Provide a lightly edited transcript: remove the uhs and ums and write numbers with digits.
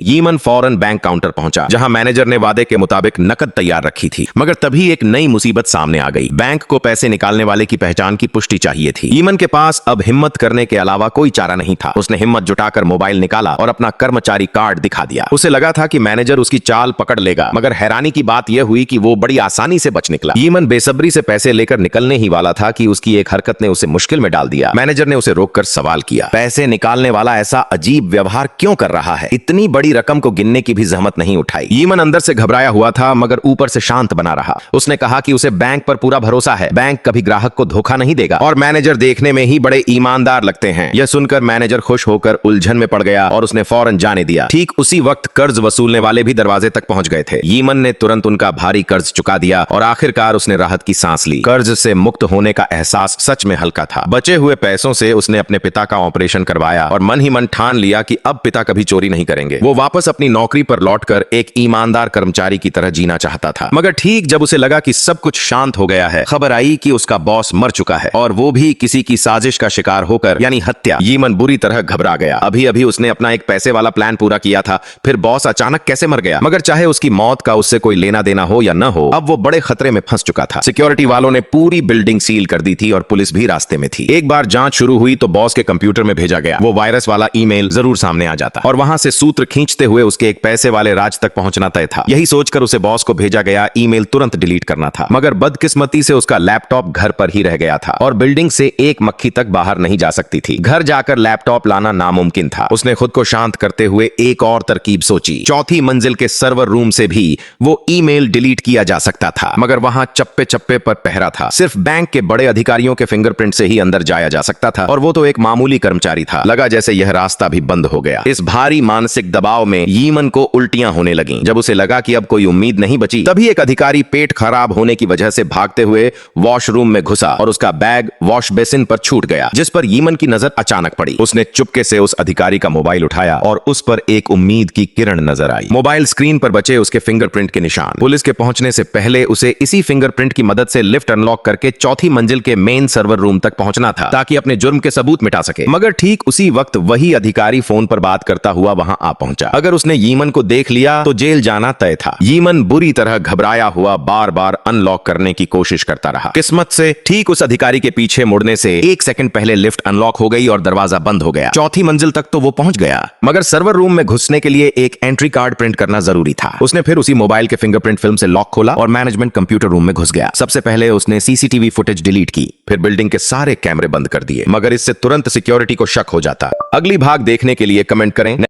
यीमन फौरन bank counter पहुंचा, जहां मैनेजर ने वादे के मुताबिक नकद तैयार रखी थी। मगर तभी एक नई मुसीबत सामने आ गई। बैंक को पैसे निकालने वाले की पहचान की पुष्टि चाहिए थी। यीमन के पास अब हिम्मत करने के अलावा कोई चारा नहीं था। उसने हिम्मत जुटाकर मोबाइल निकाला और अपना कर्मचारी कार्ड दिखा दिया। उसे लगा था कि मैनेजर उसकी चाल पकड़ लेगा, मगर हैरानी की बात यह हुई कि वो बड़ी आसानी से बच निकला। यीमन बेसब्री से पैसे लेकर निकलने ही वाला था कि उसकी एक हरकत ने उसे मुश्किल में डाल दिया। मैनेजर ने उसे रोककर सवाल किया, पैसे निकालने वाला ऐसा अजीब व्यवहार क्यों कर रहा है? इतनी बड़ी रकम को गिनने की भी जहमत नहीं उठाई। यीमन अंदर से घबराया हुआ था, मगर ऊपर से शांत बना रहा। उसने कहा कि उसे बैंक पर पूरा भरोसा है, बैंक कभी ग्राहक को धोखा नहीं देगा और मैनेजर देखने में ही बड़े ईमानदार लगते हैं। यह सुनकर मैनेजर खुश होकर उलझन में पड़ गया और उसने फौरन जाने दिया। ठीक उसी वक्त कर्ज वसूलने वाले भी दरवाजे तक पहुंच गए थे। यीमन ने तुरंत उनका भारी कर्ज चुका दिया और आखिरकार उसने राहत की सांस ली। कर्ज से मुक्त होने का एहसास सच में हल्का था। बचे हुए पैसों से उसने अपने पिता का ऑपरेशन करवाया और मन ही मन ठान लिया कि अब पिता कभी चोरी नहीं करेंगे। वो वापस अपनी नौकरी पर लौटकर एक ईमानदार कर्मचारी की तरह जीना चाहता था। मगर ठीक जब उसे लगा कि सब कुछ शांत हो गया है, खबर आई कि उसका बॉस मर चुका है, और वो भी किसी की साजिश का शिकार होकर, यानी हत्या। यीमन बुरी तरह घबरा गया। अभी अभी उसने अपना एक पैसे वाला प्लान पूरा किया था, फिर बॉस अचानक कैसे मर गया? मगर चाहे उसकी मौत का उससे कोई लेना देना हो या न हो, अब वो बड़े खतरे में फंस चुका था। सिक्योरिटी वालों ने पूरी बिल्डिंग सील कर दी थी और पुलिस भी रास्ते में थी। एक बार जांच शुरू हुई तो बॉस के कंप्यूटर में भेजा गया वो वायरस वाला ईमेल जरूर सामने आ जाता और वहां से सूत्र खींचते हुए उसके एक पैसे वाले राज तक पहुंचना तय था। यही सोचकर उसे बॉस को भेजा गया ईमेल तुरंत डिलीट करना था। मगर बदकिस्मती से उसका लैपटॉप घर पर ही रह गया था और बिल्डिंग से एक मक्खी तक बाहर नहीं जा सकती थी। घर जाकर लैपटॉप लाना नामुमकिन था। उसने खुद को शांत करते हुए एक और तरकीब सोची। चौथी मंजिल के सर्वर रूम से भी वो ईमेल डिलीट किया जा सकता था, मगर वहां चप्पे चप्पे पर पहरा था। सिर्फ बैंक के बड़े अधिकारियों के फिंगरप्रिंट से ही अंदर जाया जा सकता था, और वो तो एक मामूली कर्मचारी था। लगा जैसे यह रास्ता भी बंद हो गया। इस भारी मानसिक दबाव में यीमन को उल्टियां होने लगीं। जब उसे लगा कि अब कोई उम्मीद नहीं बची, तभी एक अधिकारी पेट खराब होने की वजह से भागते हुए वॉशरूम में घुसा और उसका बैग वॉश बेसिन पर छूट गया, जिस पर यीमन की नजर अचानक पड़ी। उसने चुपके से उस अधिकारी का मोबाइल उठाया और उस पर एक उम्मीद की किरण नजर आई। मोबाइल स्क्रीन पर बचे उसके फिंगरप्रिंट के निशान। पुलिस के पहुंचने से पहले उसे इसी फिंगरप्रिंट की मदद से लिफ्ट अनलॉक करके चौथी मंजिल के मेन सर्वर रूम तक पहुंचना था, ताकि अपने जुर्म के सबूत मिटा सके। मगर ठीक उसी वक्त वही अधिकारी फोन पर बात करता हुआ वहां आ पहुंचा। अगर उसने यीमन को देख लिया तो जेल जाना तय था। यीमन बुरी तरह घबराया हुआ बार बार अनलॉक करने की कोशिश करता रहा। किस्मत से ठीक उस अधिकारी के पीछे मुड़ने से एक सेकंड पहले लिफ्ट अनलॉक हो गई और दरवाजा बंद हो गया। चौथी मंजिल तक तो वो पहुंच गया, मगर सर्वर रूम में घुसने के लिए एक एंट्री कार्ड प्रिंट करना जरूरी था। उसने फिर उसी मोबाइल के फिंगरप्रिंट फिल्म से लॉक खोला और मैनेजमेंट कंप्यूटर रूम में घुस गया। सबसे पहले उसने सीसीटीवी फुटेज डिलीट की, फिर बिल्डिंग के सारे कैमरे बंद कर दिए, मगर इससे तुरंत सिक्योरिटी को शक हो जाता। अगली भाग देखने के लिए कमेंट करें।